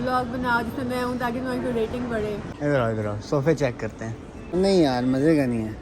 Vlog बनाओ जिसमें मैं हूँ ताकि तुम्हारी रेटिंग बढ़े। इधर आओ सोफे चेक करते हैं। नहीं यार मज़े का नहीं है।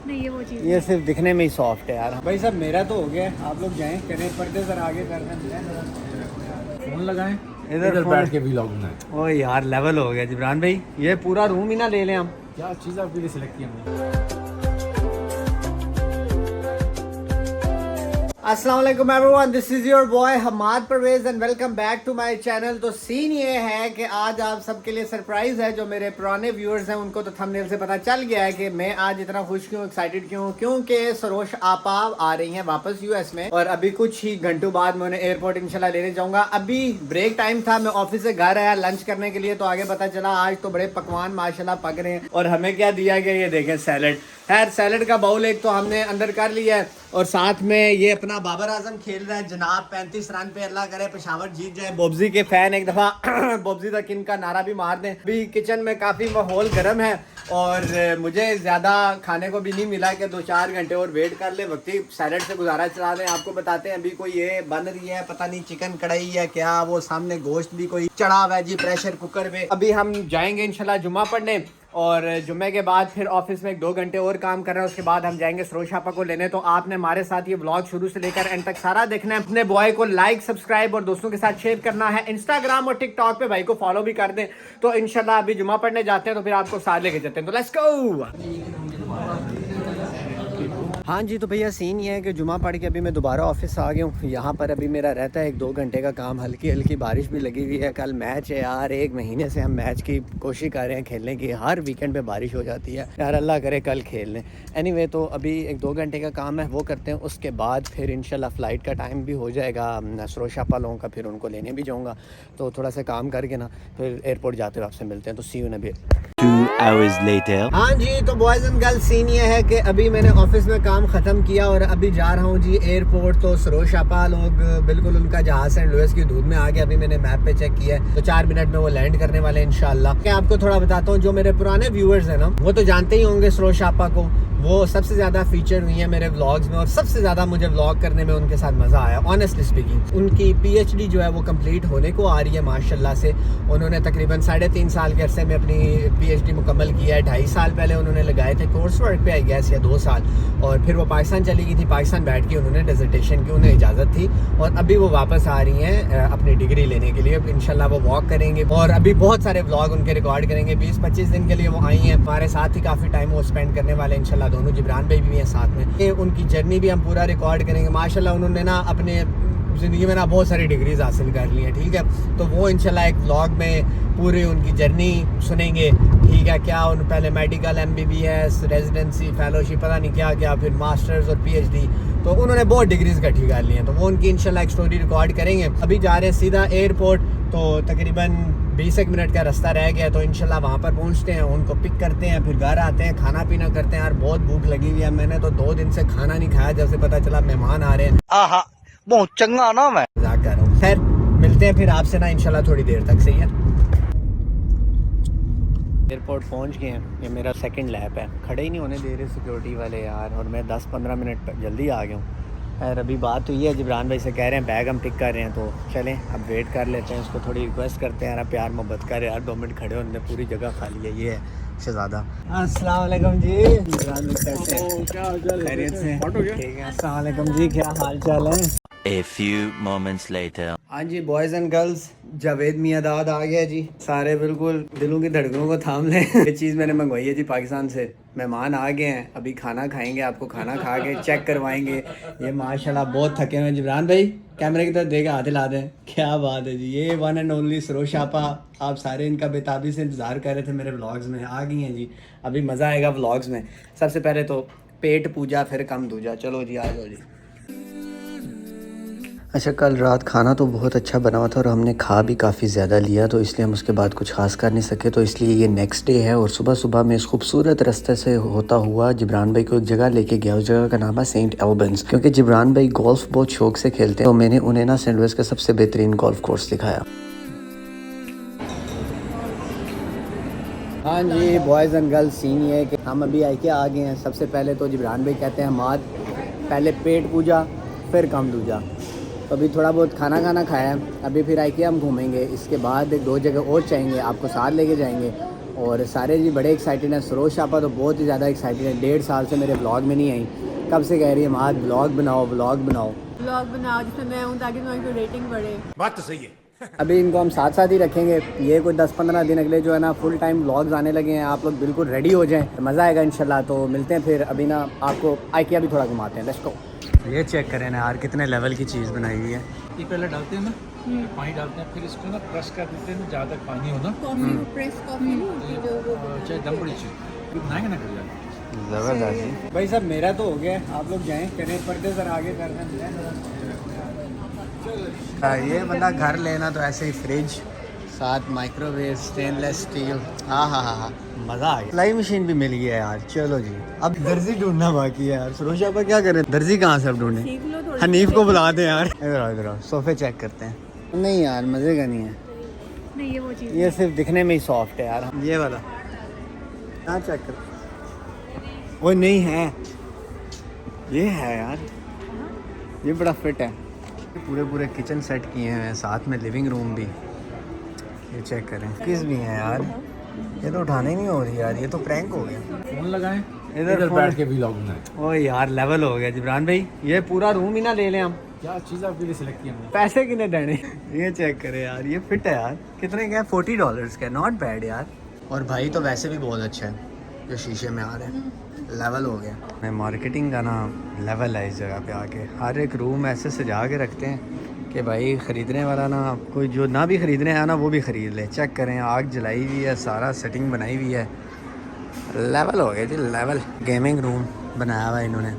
नहीं ये वो चीज़ ये सिर्फ दिखने में ही सॉफ्ट है यार। भाई साहब मेरा तो हो गया, आप लोग जाएं करें पर्दे जरा आगे कर दें, फोन लगाएं इधर बैठ के व्लॉग बनाएं। ओ यार लेवल हो गया जिब्रान भाई, ये पूरा रूम ही ना ले लें हम। क्या चीज़ आपके लिए सिलेक्ट की हमने। अस्सलाम वालेकुम everyone, this is your boy Hammad Parvez and welcome back to my channel. तो सीन ये है कि आज आप सबके लिए सरप्राइज़ है। जो मेरे पुराने व्यूअर्स हैं उनको तो थंबनेल से पता चल गया है कि मैं आज इतना खुश क्यों, एक्साइटेड क्यों, क्योंकि सरोश आपा आ रही हैं वापस यूएस में और अभी कुछ ही घंटों बाद मैं उन्हें एयरपोर्ट इंशाल्लाह लेने जाऊँगा। अभी ब्रेक टाइम था, मैं ऑफिस से घर आया लंच करने के लिए, तो आगे पता चला आज तो बड़े पकवान माशाल्लाह पक रहे हैं और हमें क्या दिया गया ये देखें सैलड। खैर सैलड का बाउल एक तो हमने अंदर कर लिया है और साथ में ये अपना बाबर आजम खेल रहा है जनाब 35 रन पे, अल्लाह करे पेशावर जीत जाए। बोब्जी के फैन एक दफ़ा बोब्जी द किंग का नारा भी मार दें। अभी किचन में काफ़ी माहौल गर्म है और मुझे ज़्यादा खाने को भी नहीं मिला कि 2-4 घंटे और वेट कर ले, वक्ती सैलड से गुजारा चला दें। आपको बताते हैं अभी कोई ये बन रही है, पता नहीं चिकन कढ़ाई है क्या, वो सामने गोश्त भी कोई चढ़ा हुआ है जी प्रेशर कुकर पे। अभी हम जाएंगे इंशाल्लाह जुम्मा पढ़ने और जुम्मे के बाद फिर ऑफिस में 1-2 घंटे और काम कर रहे हैं, उसके बाद हम जाएंगे सरोश आपा को लेने। तो आपने हमारे साथ ये व्लॉग शुरू से लेकर एंड तक सारा देखना है। अपने बॉय को लाइक, सब्सक्राइब और दोस्तों के साथ शेयर करना है। इंस्टाग्राम और टिकटॉक पे भाई को फॉलो भी कर दें। तो इंशाल्लाह अभी जुम्मा पढ़ने जाते हैं तो फिर आपको साथ लेके चलते हैं। तो लेट्स गो। हाँ जी, तो भैया सीन ये है कि जुमा पढ़ के अभी मैं दोबारा ऑफिस आ गया हूँ। यहाँ पर अभी मेरा रहता है 1-2 घंटे का काम। हल्की हल्की बारिश भी लगी हुई है। कल मैच है यार, 1 महीने से हम मैच की कोशिश कर रहे हैं खेलने की। हर वीकेंड पे बारिश हो जाती है यार, अल्लाह करे कल खेल लें। एनीवे तो अभी 1-2 घंटे का काम है, वो करते हैं। उसके बाद फिर इंशाल्लाह फ़्लाइट का टाइम भी हो जाएगा सरोश आपा लोगों का, फिर उनको लेने भी जाऊँगा। तो थोड़ा सा काम करके ना फिर एयरपोर्ट जाते हुए आपसे मिलते हैं। तो see you in a bit. 2 hours later. हाँ जी, तो बॉयज़ एंड गर्ल्स सीन ये है कि अभी मैंने ऑफिस में काम ख़त्म किया और अभी जा रहा हूँ जी एयरपोर्ट। तो सरोश आपा लोग बिल्कुल उनका जहाज़ सेंट लुइस की दूध में आ गया। अभी मैंने मैप पे चेक किया है तो 4 मिनट में वो लैंड करने वाले इंशाल्लाह। मैं आपको थोड़ा बताता हूँ, जो मेरे पुराने व्यूअर्स हैं ना वो तो जानते ही होंगे सरोश आपा को। वो सबसे ज़्यादा फीचर हुई है मेरे व्लॉग्स में और सबसे ज़्यादा मुझे व्लॉग करने में उनके साथ मज़ा आया ऑनेस्टली स्पीकिंग। उनकी पीएचडी जो है वो कंप्लीट होने को आ रही है माशाल्लाह से। उन्होंने तकरीबन 3.5 साल के अरसे में अपनी पीएचडी मुकम्मल किया है। 2.5 साल पहले उन्होंने लगाए थे कोर्स वर्क पे आई गैस, या 2 साल, और फिर वो पाकिस्तान चली गई थी। पाकिस्तान बैठ के उन्होंने डिसर्टेशन की उन्हें इजाज़त थी और अभी वो वापस आ रही हैं अपनी डिग्री लेने के लिए। इंशाल्लाह वो वॉक करेंगे और अभी बहुत सारे व्लॉग उनके रिकॉर्ड करेंगे। 20-25 दिन के लिए वो आई हैं, हमारे साथ ही काफ़ी टाइम वो स्पेंड करने वाले इंशाल्लाह। दोनों जिब्रान भाई भी हैं साथ में। ये उनकी जर्नी भी हम पूरा रिकॉर्ड करेंगे। माशाल्लाह उन्होंने ना अपने ज़िंदगी में ना बहुत सारी डिग्रीज हासिल कर ली हैं, ठीक है। तो वो इंशाल्लाह एक व्लॉग में पूरी उनकी जर्नी सुनेंगे, ठीक है। क्या उन पहले मेडिकल, MBBS, रेजिडेंसी, फेलोशिप, पता नहीं क्या क्या, फिर मास्टर्स और PhD, तो उन्होंने बहुत डिग्रीज इकट्ठी कर ली हैं। तो वो उनकी इंशाल्लाह एक स्टोरी रिकॉर्ड करेंगे। अभी जा रहे हैं सीधा एयरपोर्ट, तो तकरीबन 20 मिनट का रास्ता रह गया। तो इंशाल्लाह वहाँ पर पहुँचते हैं, उनको पिक करते हैं, फिर घर आते हैं, खाना पीना करते हैं। यार बहुत भूख लगी हुई है, मैंने तो 2 दिन से खाना नहीं खाया जब से पता चला मेहमान आ रहे हैं। आहा, बहुत चंगा ना मैं मजाक कर रहा हूँ। खैर मिलते हैं फिर आपसे ना इंशाल्लाह थोड़ी देर तक, सही है। एयरपोर्ट पहुंच गए हैं। ये मेरा सेकंड लैप है, खड़े ही नहीं होने दे रहे सिक्योरिटी वाले यार, और मैं 10-15 मिनट जल्दी आ गया हूँ। यार अभी बात तो ये है, जिब्रान भाई से कह रहे हैं बैग हम पिक कर रहे हैं, तो चलें अब वेट कर लेते हैं। उसको थोड़ी रिक्वेस्ट करते हैं यार, प्यार मोहब्बत कर यार, 2 मिनट खड़े होने, पूरी जगह खाली है। ये है शहजादा। अस्सलाम वालेकुम जी। जिब्रान भाई कैसे हैं? क्या हाल चाल है? खैरियत से? ठीक है। अस्सलाम वालेकुम जी, क्या हाल चाल है? A few moments later. हाँ जी boys and girls, Javed Miandad आ गया जी। सारे बिल्कुल दिलों की धड़कनों को थाम लें। ये चीज़ मैंने मंगवाई है जी पाकिस्तान से। मेहमान आ गए हैं, अभी खाना खाएंगे, आपको खाना खा के चेक करवाएंगे। ये माशाल्लाह बहुत थके हुए हैं। जिब्रान भाई कैमरे की तरफ देगा, हाथ हिला दें। क्या बात है जी, ये वन एंड ओनली सरोश आपा। आप सारे इनका बेताबी से इंतज़ार कर रहे थे मेरे व्लॉग्स में, आ गई हैं जी। अभी मज़ा आएगा व्लॉग्स में। सबसे पहले तो पेट पूजा, फिर कम दूजा। चलो जी, आ जाओ जी। अच्छा, कल रात खाना तो बहुत अच्छा बना हुआ था और हमने खा भी काफ़ी ज़्यादा लिया, तो इसलिए हम उसके बाद कुछ खास कर नहीं सके। तो इसलिए ये नेक्स्ट डे है और सुबह सुबह मैं इस खूबसूरत रास्ते से होता हुआ जिब्रान भाई को एक जगह लेके गया। उस जगह का नाम है सेंट एल्बन्स, क्योंकि जिब्रान भाई गोल्फ बहुत शौक से खेलते हैं, तो मैंने उन्हें ना सेंट लुइस का सबसे बेहतरीन गोल्फ कोर्स दिखाया। हाँ जी बॉयज़ एंड गर्ल्स, सीन ये है कि हम अभी आई के आ गए हैं। सबसे पहले तो जिब्रान भाई कहते हैं हमाद, पहले पेट पूजा फिर कम दूजा। तो अभी थोड़ा बहुत खाना खाया है, अभी फिर आइकिया हम घूमेंगे, इसके बाद 2 जगह और चाहेंगे, आपको साथ लेके जाएंगे। और सारे जी बड़े एक्साइटेड हैं। सरोज शापा तो बहुत ही ज़्यादा एक्साइटेड है, 1.5 साल से मेरे ब्लॉग में नहीं आई, कब से कह रही है आज ब्लॉग बनाओ ब्लॉग बनाओ जिसमें मैं हूँ ताकि तुम्हारी को रेटिंग बढ़े। बात तो सही है। अभी इनको हम साथ साथ ही रखेंगे, ये कोई 10-15 दिन अगले जो है ना फुल टाइम व्लॉग्स आने लगे हैं, आप लोग बिल्कुल रेडी हो जाएं, मज़ा आएगा इंशाल्लाह। तो मिलते हैं फिर, अभी ना आपको आइकिया भी थोड़ा घुमाते हैं, लेट्स गो। ये चेक करें ना यार कितने लेवल की चीज़ बनाई हुई है। ये पहले डालते हैं ना, पानी डालते हैं, फिर इसको ना क्रश कर देते हैं, ज़्यादा पानी हो ना, कॉफी प्रेस कॉफी नहीं जो वो चाहे दम बड़ी चीज़ बनाएंगे ना कर जाए। ज़बरदस्त भाई साहब, मेरा तो हो गया, आप लोग जाएँ करें, पर्दे ज़रा आगे कर दें। ये बंदा घर लेना तो ऐसे ही फ्रिज साथ माइक्रोवेव स्टेनलेस स्टील, हाँ मज़ा आ गया। सिलाई मशीन भी मिल गया यार। चलो जी अब दर्जी ढूंढना बाकी है यार। सरोज आपा क्या करें, दर्जी कहाँ से अब ढूंढे, सीख लो थोड़ा। हनीफ को बुला दे यार। इधर आओ सोफे चेक करते हैं। नहीं यार मज़े का नहीं है, नहीं ये वो चीज़ ये सिर्फ दिखने में ही सॉफ्ट है यार। ये वाला हाँ चेक कर, वो नहीं है, ये है यार, ये बड़ा फिट है। पूरे किचन सेट किए हैं, साथ में लिविंग रूम भी। ये चेक करें, किस भी हैं यार, ये तो उठाने नहीं हो रही यार, ये तो प्रैंक हो गया। फ़ोन लगाएं, इधर बैठ के व्लॉग बनाएं। ओ यार लेवल हो गया जिब्रान भाई, ये पूरा रूम ही ना ले लें हम। क्या चीज़ आपके लिए सिलेक्ट की हमने? पैसे कितने देने। ये चेक करें यार, ये फिट है यार, कितने का है, $40 का, नॉट बैड यार। और भाई तो वैसे भी बहुत अच्छा है जो शीशे में आ रहे हैं, लेवल हो गया। मैं मार्केटिंग का ना लेवल है इस जगह पे आके, हर एक रूम ऐसे सजा के रखते हैं कि भाई ख़रीदने वाला ना, कोई जो ना भी ख़रीदने आया ना वो भी ख़रीद ले। चेक करें, आग जलाई हुई है, सारा सेटिंग बनाई हुई है, लेवल हो गया जी लेवल। गेमिंग रूम बनाया हुआ है इन्होंने,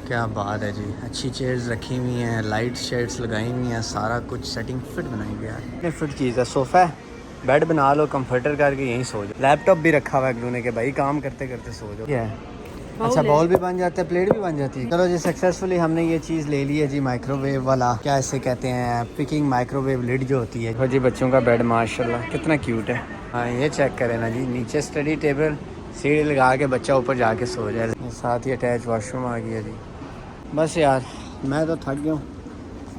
क्या बात है जी। अच्छी चेयर्स रखी हुई हैं, लाइट शेड्स लगाई हुई हैं, सारा कुछ सेटिंग फिट बनाई हुई है। इतनी फिट चीज़ है। सोफ़ा है, बेड बना लो, कंफर्टर करके यहीं सो जाओ। लैपटॉप भी रखा हुआ है इन्होंने के भाई काम करते करते सो जाओ। क्या है, अच्छा बॉल भी बन जाता है, प्लेट भी बन जाती है। चलो जी सक्सेसफुली हमने ये चीज़ ले ली है जी, माइक्रोवेव वाला, क्या इसे कहते हैं, पिकिंग माइक्रोवेव लिड जो होती है। तो जी बच्चों का बेड माशाल्लाह कितना क्यूट है। हाँ ये चेक करें ना जी, नीचे स्टडी टेबल, सीढ़ी लगा के बच्चा ऊपर जाके सो जाए, साथ ही अटैच वॉशरूम आ गया जी। बस यार मैं तो थक गया हूँ,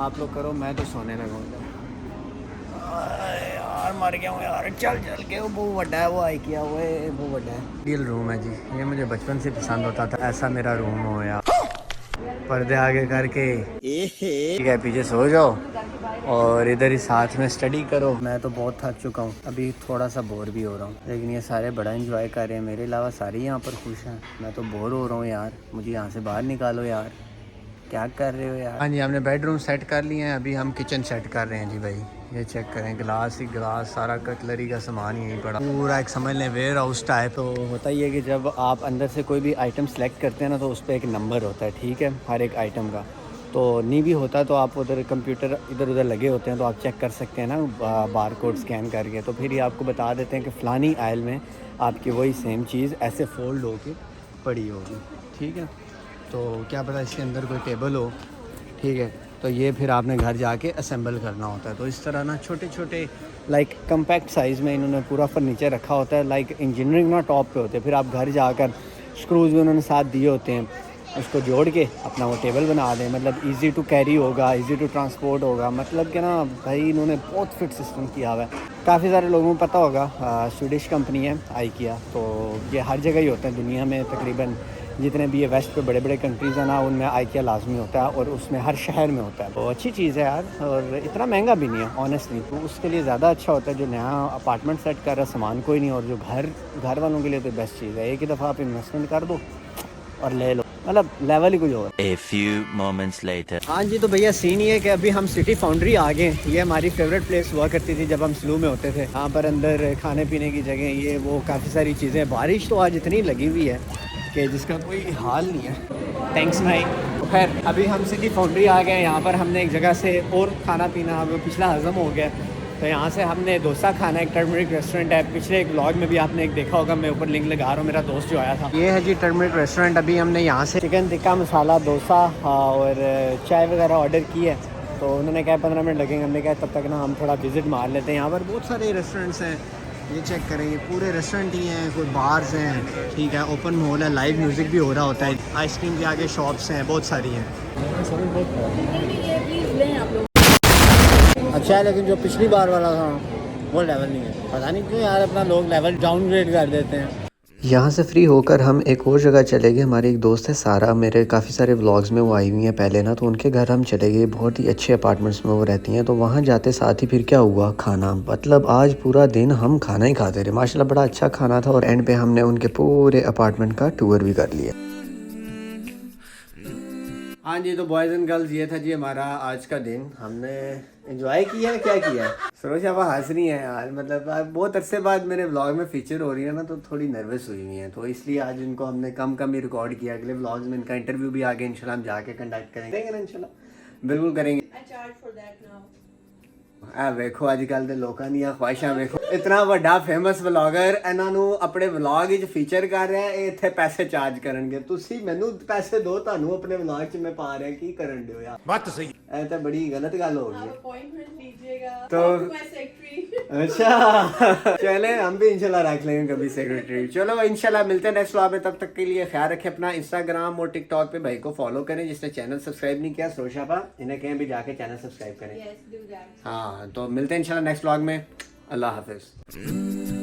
आप लोग करो, मैं तो सोने लगा हूँ यार, मर गया हूँ यार। चल के वो बहुत बड़ा है, वो आई किया हुआ है, वो बड़ा है। रियल रूम है जी, ये मुझे बचपन से पसंद होता था, ऐसा मेरा रूम हो यार। पर्दे आगे करके ठीक है, पीछे सो जाओ और इधर ही साथ में स्टडी करो। मैं तो बहुत थक चुका हूँ, अभी थोड़ा सा बोर भी हो रहा हूँ, लेकिन ये सारे बड़ा एंजॉय कर रहे हैं, मेरे अलावा सारे यहाँ पर खुश हैं। मैं तो बोर हो रहा हूँ यार, मुझे यहाँ से बाहर निकालो यार, क्या कर रहे हो यार। हाँ जी हमने बेडरूम सेट कर लिए हैं, अभी हम किचन सेट कर रहे हैं जी भाई। ये चेक करें, गिलास ही गिलास, सारा कटलरी का सामान यहीं पड़ा, पूरा एक समझ लें वेयर हाउस टाइप। तो होता ही है कि जब आप अंदर से कोई भी आइटम सेलेक्ट करते हैं ना, तो उस पर एक नंबर होता है, ठीक है, हर एक आइटम का। तो नहीं भी होता तो आप उधर कंप्यूटर इधर उधर लगे होते हैं, तो आप चेक कर सकते हैं ना बार कोड स्कैन करके, तो फिर ये आपको बता देते हैं कि फ़लानी आयल में आपकी वही सेम चीज़ ऐसे फोल्ड होके पड़ी होगी, ठीक है। तो क्या पता इसके अंदर कोई टेबल हो, ठीक है, तो ये फिर आपने घर जाके असेंबल करना होता है। तो इस तरह ना छोटे छोटे लाइक कम्पैक्ट साइज़ में इन्होंने पूरा फर्नीचर रखा होता है, लाइक इंजीनियरिंग ना टॉप पे होते हैं, फिर आप घर जाकर स्क्रूज भी उन्होंने साथ दिए होते हैं, उसको जोड़ के अपना वो टेबल बना दें, मतलब इजी टू कैरी होगा, इजी टू ट्रांसपोर्ट होगा, मतलब कि ना भाई इन्होंने बहुत फिट सिस्टम किया हुआ है। काफ़ी सारे लोगों को पता होगा, स्वीडिश कंपनी है आइकिया, तो ये हर जगह ही होता है दुनिया में, तकरीबन जितने भी ये वेस्ट पे बड़े बड़े कंट्रीज़ हैं ना, उनमें आइकिया लाजमी होता है, और उसमें हर शहर में होता है। तो अच्छी चीज़ है यार, और इतना महंगा भी नहीं है ऑनेस्टली, तो उसके लिए ज़्यादा अच्छा होता है जो नया अपार्टमेंट सेट कर रहा है, सामान कोई नहीं, और जो घर वालों के लिए तो बेस्ट चीज़ है। एक ही दफ़ा आप इन्वेस्टमेंट कर दो और ले लो, मतलब लेवल ही कुछ और। A few moments later. हाँ जी, तो भैया सीन ये है कि अभी हम सिटी फाउंड्री आ गए। ये हमारी फेवरेट प्लेस हुआ करती थी जब हम स्लू में होते थे। यहाँ पर अंदर खाने पीने की जगह, ये वो काफ़ी सारी चीज़ें। बारिश तो आज इतनी लगी हुई है कि जिसका कोई हाल नहीं है। थैंक्स भाई। तो खैर अभी हम सिटी फाउंड्री आ गए, यहाँ पर हमने एक जगह से और खाना पीना अब पिछला हज़म हो गया, तो यहाँ से हमने डोसा खाना, एक टर्मरिक रेस्टोरेंट है, पिछले एक व्लॉग में भी आपने एक देखा होगा, मैं ऊपर लिंक लगा रहा हूँ, मेरा दोस्त जो आया था। ये है जी टर्मरिक रेस्टोरेंट। अभी हमने यहाँ से चिकन टिक्का मसाला डोसा और चाय वगैरह ऑर्डर की है, तो उन्होंने कहा 15 मिनट लगेंगे, हमने कहा तब तक ना हम थोड़ा विज़िट मार लेते हैं। यहाँ पर बहुत सारे रेस्टोरेंट्स हैं, ये चेक करें, ये पूरे रेस्टोरेंट ही हैं, कोई बार्स हैं, ठीक है, ओपन मॉल है, लाइव म्यूज़िक भी हो रहा होता है, आइसक्रीम के आगे शॉप्स हैं, बहुत सारी हैं। अच्छा है, लेकिन जो पिछली बार वाला था वो लेवल नहीं है, पता नहीं क्यों यार अपना लोग लेवल डाउनग्रेड कर देते हैं। यहाँ से फ्री होकर हम एक और जगह चले गए। हमारी एक दोस्त है सारा, मेरे काफ़ी सारे व्लॉग्स में वो आई हुई हैं पहले ना, तो उनके घर हम चले गए। बहुत ही अच्छे अपार्टमेंट्स में वो रहती हैं। तो वहाँ जाते साथ ही फिर क्या हुआ, खाना, मतलब आज पूरा दिन हम खाना ही खाते रहे। माशाल्लाह बड़ा अच्छा खाना था और एंड पे हमने उनके पूरे अपार्टमेंट का टूर भी कर लिया। हाँ जी, तो बॉयज़ एंड गर्ल्स ये था जी हमारा आज का दिन। हमने एंजॉय किया है, क्या किया है। सरोज आप हंस रही हैं यार, मतलब आप बहुत अरसे बाद मेरे व्लॉग में फीचर हो रही है ना, तो थोड़ी नर्वस हुई हुई हैं, तो इसलिए आज इनको हमने कम ही रिकॉर्ड किया। अगले व्लॉग्स में इनका इंटरव्यू भी आगे इंशाल्लाह हम जाके कंडक्ट करेंगे ना, इंशाल्लाह बिल्कुल करेंगे। ਆ ਵੇਖੋ ਅੱਜ ਕੱਲ ਦੇ ਲੋਕਾਂ ਦੀਆਂ ਖੁਆਇਸ਼ਾਂ ਵੇਖੋ। ਇਤਨਾ ਵੱਡਾ ਫੇਮਸ ਵਲੌਗਰ ਇਹਨਾਂ ਨੂੰ ਆਪਣੇ ਵਲੌਗ ਵਿੱਚ ਫੀਚਰ ਕਰ ਰਿਹਾ, ਇਹ ਇੱਥੇ ਪੈਸੇ ਚਾਰਜ ਕਰਨਗੇ। ਤੁਸੀਂ ਮੈਨੂੰ ਪੈਸੇ ਦਿਓ, ਤੁਹਾਨੂੰ ਆਪਣੇ ਵਲੌਗ 'ਚ ਮੈਂ ਪਾ ਰਿਹਾ, ਕੀ ਕਰਨ ਦਿਓ ਯਾਰ। ਬਾਤ ਸਹੀ, ਇਹ ਤਾਂ ਬੜੀ ਗਲਤ ਗੱਲ ਹੋ गई। अपॉइंटमेंट लीजिएगा तो सेक्रेटरी। अच्छा चले, हम भी इंशाल्लाह रख लेंगे कभी सेक्रेटरी। चलो इंशाल्लाह मिलते हैं नेक्स्ट व्लॉग में, तब तक के लिए ख्याल रखें अपना। इंस्टाग्राम और टिकटॉक पे भाई को फॉलो करें, जिसने चैनल सब्सक्राइब नहीं किया सरोशापा, इन्हें कहीं भी जाके चैनल सब्सक्राइब करें। हाँ, तो मिलते हैं इंशाल्लाह नेक्स्ट व्लॉग में। अल्लाह हाफिज।